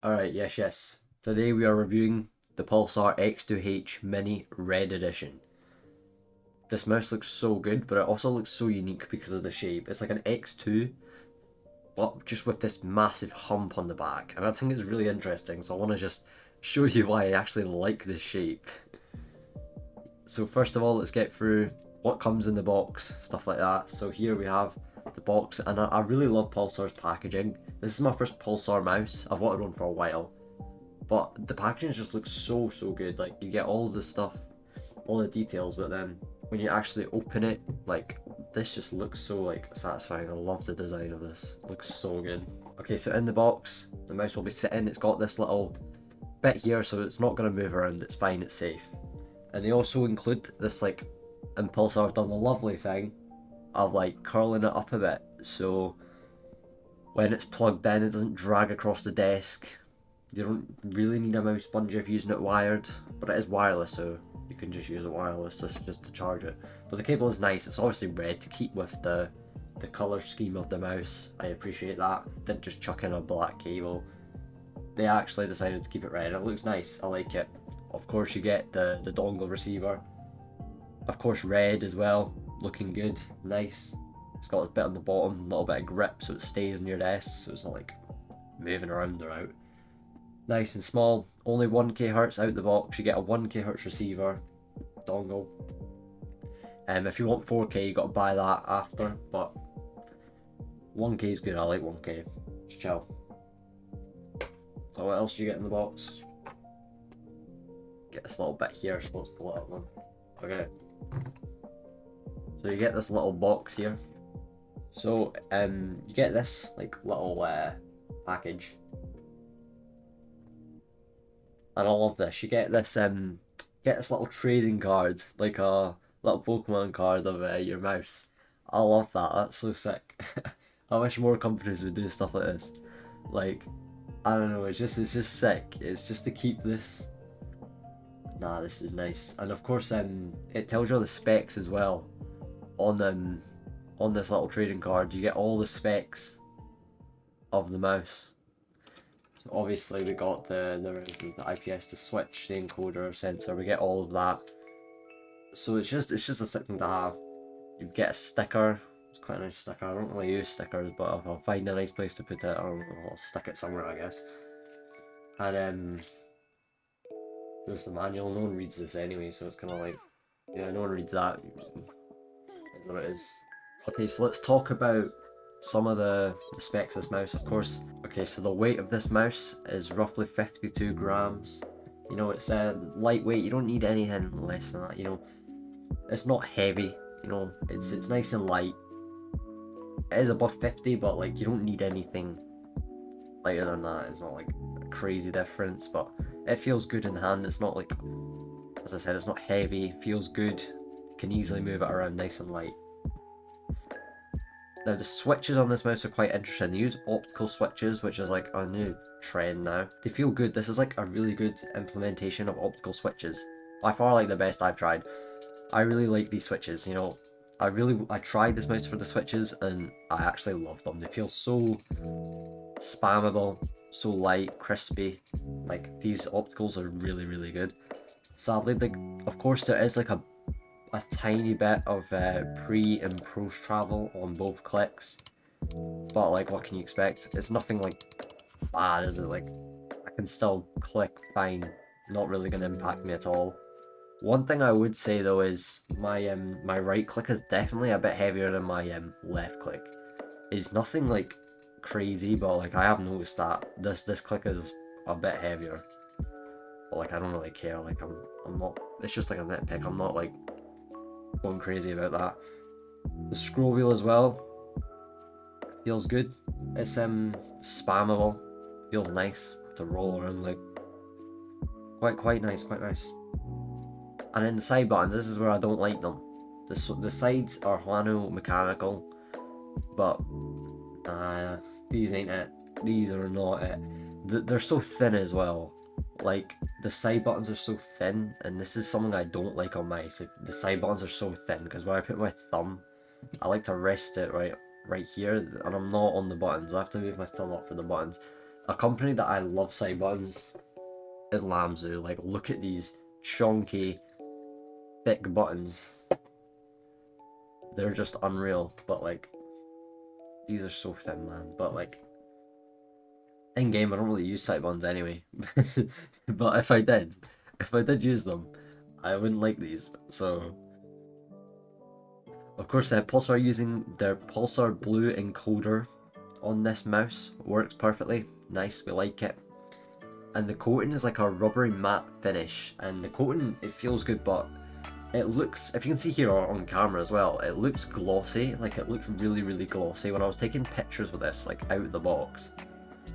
Alright, yes. Today we are reviewing the Pulsar X2H Mini Red Edition. This mouse looks so good, but it also looks so unique because of the shape. It's like an X2, but just with this massive hump on the back. And I think it's really interesting, so I want to just show you why I actually like this shape. So first of all, let's get through what comes in the box, stuff like that. So here we have the box, and I really love Pulsar's packaging. This is my first Pulsar mouse. I've wanted one for a while. But the packaging just looks so good. Like, you get all of the stuff, all the details, but then when you actually open it, like, this just looks so like satisfying. I love the design of this. It looks so good. Okay, so in the box, the mouse will be sitting. It's got this little bit here, so it's not going to move around. It's fine, it's safe. And they also include this, like, Impulsor have done the lovely thing of like curling it up a bit, so when it's plugged in it doesn't drag across the desk. You don't really need a mouse sponge if using it wired, but it is wireless, so you can just use it wireless just to charge it. But the cable is nice. It's obviously red to keep with the color scheme of the mouse. I appreciate that. Didn't just chuck in a black cable. They actually decided to keep it red. It looks nice. I like it. Of course, you get the dongle receiver. Of course, red as well. Looking good. Nice. It's got a bit on the bottom, a little bit of grip, so it stays in your desk, so it's not like moving around or out. Nice and small, only 1k hertz out the box. You get a 1k hertz receiver dongle. If you want 4k, you got to buy that after, but 1k is good. I like 1k. Just chill. So what else do you get in the box? Get this little bit here. I'm supposed to pull it up one. Okay. So you get this little box here. So you get this like little package. And I love this. You get this little trading card, like a little Pokemon card of your mouse. I love that. That's so sick. I wish more companies would do stuff like this. Like, I don't know. It's just sick. It's just to keep this. Nah, this is nice. And of course, it tells you all the specs as well on this little trading card. You get all the specs of the mouse. So obviously we got the IPS, the switch, the encoder, sensor. We get all of that. So it's just a sick thing to have. You get a sticker. It's quite a nice sticker. I don't really use stickers, but if I'll find a nice place to put it, I'll stick it somewhere, I guess. And this is the manual. No one reads this anyway, so it's kind of like, yeah, no one reads that. Is what it is. Okay, so let's talk about some of the specs of this mouse, of course. Okay, so the weight of this mouse is roughly 52 grams. You know, it's lightweight. You don't need anything less than that. You know, it's not heavy. You know, it's nice and light. It is above 50, but like you don't need anything lighter than that. It's not like a crazy difference, but it feels good in the hand. It's not like, as I said, it's not heavy. It feels good. You can easily move it around nice and light. Now the switches on this mouse are quite interesting. They use optical switches, which is like a new trend now. They feel good. This is like a really good implementation of optical switches. By far like the best I've tried. I really like these switches, you know. I tried this mouse for the switches and I actually love them. They feel so spammable, so light, crispy. Like, these opticals are really good. Sadly, like, of course there is like a tiny bit of pre and post travel on both clicks, but like, what can you expect? It's nothing like bad, is it? Like, I can still click fine, not really gonna impact me at all. One thing I would say though is my right click is definitely a bit heavier than my left click. It's nothing like crazy, but like, I have noticed that this click is a bit heavier. But like, I don't really care. Like, I'm not. It's just like a nitpick. I'm not like going crazy about that. The scroll wheel as well feels good. It's spammable. Feels nice to roll around, like quite nice, quite nice. And then the side buttons, this is where I don't like them. The sides are Huano mechanical, but these ain't it. These are not it. They're so thin as well. Like, the side buttons are so thin, and this is something I don't like on mice. Like, the side buttons are so thin, because when I put my thumb, I like to rest it right here, and I'm not on the buttons. I have to move my thumb up for the buttons. A company that I love side buttons is Lamzu. Like, look at these chunky, thick buttons. They're just unreal, but like, these are so thin, man. But like, in game, I don't really use side buttons anyway. But if I did use them, I wouldn't like these. So, of course, Pulsar using their Pulsar Blue encoder on this mouse works perfectly. Nice, we like it. And the coating is like a rubbery matte finish, and the coating, it feels good, but it looks, if you can see here on camera as well, it looks glossy. Like, it looks really, really glossy. When I was taking pictures with this, like, out of the box,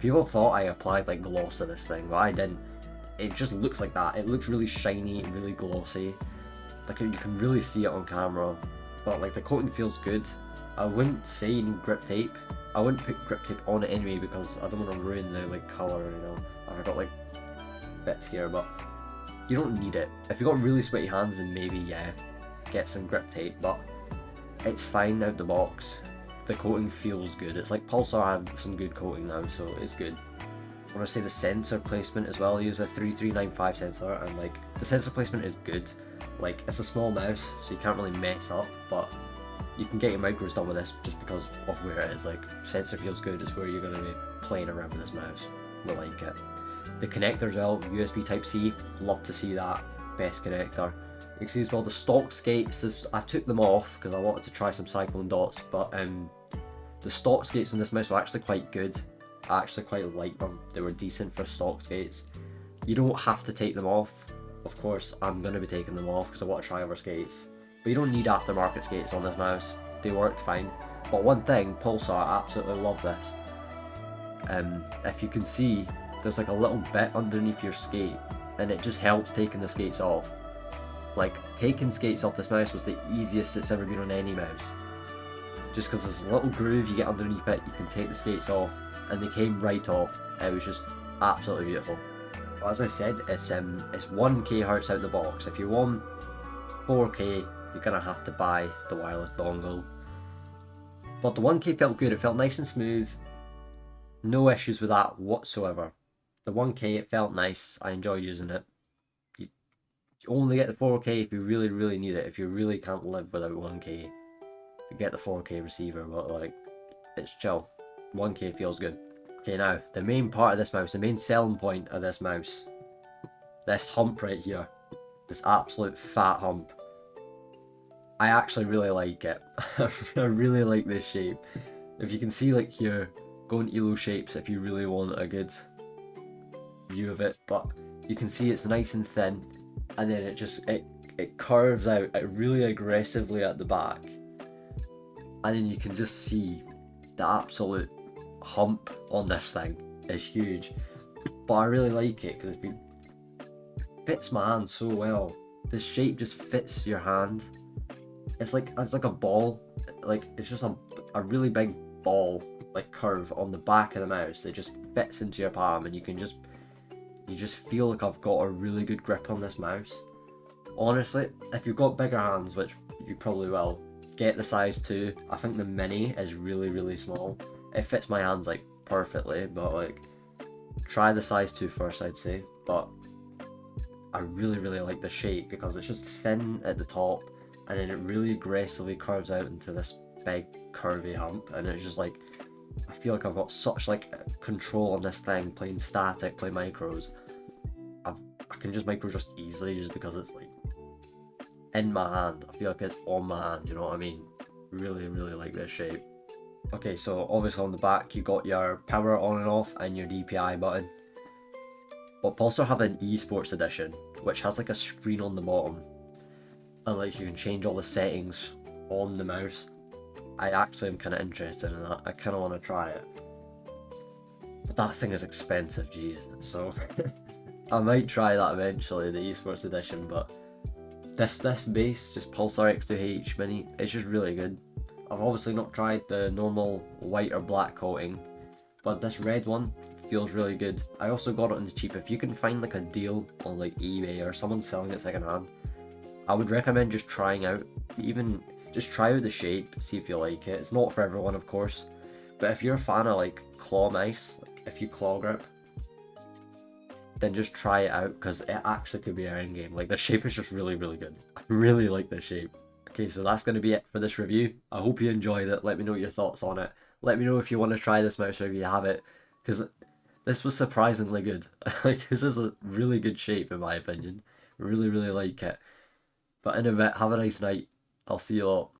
people thought I applied like gloss to this thing, but I didn't. It just looks like that. It looks really shiny, really glossy. Like, you can really see it on camera, but like, the coating feels good. I wouldn't say you need grip tape. I wouldn't put grip tape on it anyway because I don't want to ruin the like colour, you know. I've got like bits here, but you don't need it. If you've got really sweaty hands, then maybe, yeah, get some grip tape, but it's fine out the box. The coating feels good. It's like Pulsar have some good coating now, so it's good. I want to say the sensor placement as well. I use a 3395 sensor, and like, the sensor placement is good. Like, it's a small mouse, so you can't really mess up, but you can get your micros done with this just because of where it is. Like, sensor feels good. It's where you're going to be playing around with this mouse. We like it. The connector as well, USB Type-C, love to see that. Best connector. You can see as well the stock skates. I took them off because I wanted to try some cyclone dots, but the stock skates on this mouse were actually quite good. I actually quite liked them. They were decent for stock skates. You don't have to take them off. Of course, I'm going to be taking them off because I want to try other skates. But you don't need aftermarket skates on this mouse. They worked fine. But one thing, Pulsar, I absolutely love this. If you can see, there's like a little bit underneath your skate, and it just helps taking the skates off. Like, taking skates off this mouse was the easiest it's ever been on any mouse. Just because there's a little groove you get underneath it, you can take the skates off, and they came right off. It was just absolutely beautiful. But as I said, it's 1K hertz out the box. If you want 4K, you're gonna have to buy the wireless dongle. But the 1K felt good. It felt nice and smooth. No issues with that whatsoever. The 1K, it felt nice. I enjoyed using it. You only get the 4K if you really, really need it. If you really can't live without 1K, you get the 4K receiver, but like, it's chill. 1K feels good. Okay, now, the main part of this mouse, the main selling point of this mouse, this hump right here, this absolute fat hump. I actually really like it. I really like this shape. If you can see, like here, go in Elo shapes if you really want a good view of it, but you can see it's nice and thin, and then it curves out really aggressively at the back, and then you can just see the absolute hump on this thing is huge. But I really like it because it fits my hand so well. This shape just fits your hand. It's like a ball. Like, it's just a really big ball, like, curve on the back of the mouse that just fits into your palm, and you just feel like I've got a really good grip on this mouse. Honestly, if you've got bigger hands, which you probably will, get the size 2. I think the mini is really, really small. It fits my hands like perfectly, but like, try the size 2 first, I'd say. But I really, really like the shape because it's just thin at the top, and then it really aggressively curves out into this big curvy hump, and it's just like, I feel like I've got such like control on this thing, playing static, playing micros. I can just micro just easily just because it's like in my hand. I feel like it's on my hand, you know what I mean? Really, really like this shape. Okay, so obviously on the back you got your power on and off and your DPI button. But Pulsar have an esports edition, which has like a screen on the bottom, and like you can change all the settings on the mouse. I actually am kind of interested in that. I kind of want to try it. But that thing is expensive, jeez. So I might try that eventually, the esports edition, but this base, just Pulsar X2H Mini, it's just really good. I've obviously not tried the normal white or black coating, but this red one feels really good. I also got it on the cheap. If you can find like a deal on like eBay or someone selling it second hand, I would recommend just trying out, even just try out the shape, see if you like it. It's not for everyone, of course, but if you're a fan of like claw mice, like if you claw grip, then just try it out, because it actually could be our end game. Like, the shape is just really, really good. I really like the shape. Okay, so that's going to be it for this review. I hope you enjoyed it. Let me know your thoughts on it. Let me know if you want to try this mouse or if you have it, because this was surprisingly good. Like, this is a really good shape in my opinion. Really, really like it. But in a bit, have a nice night. I'll see you all.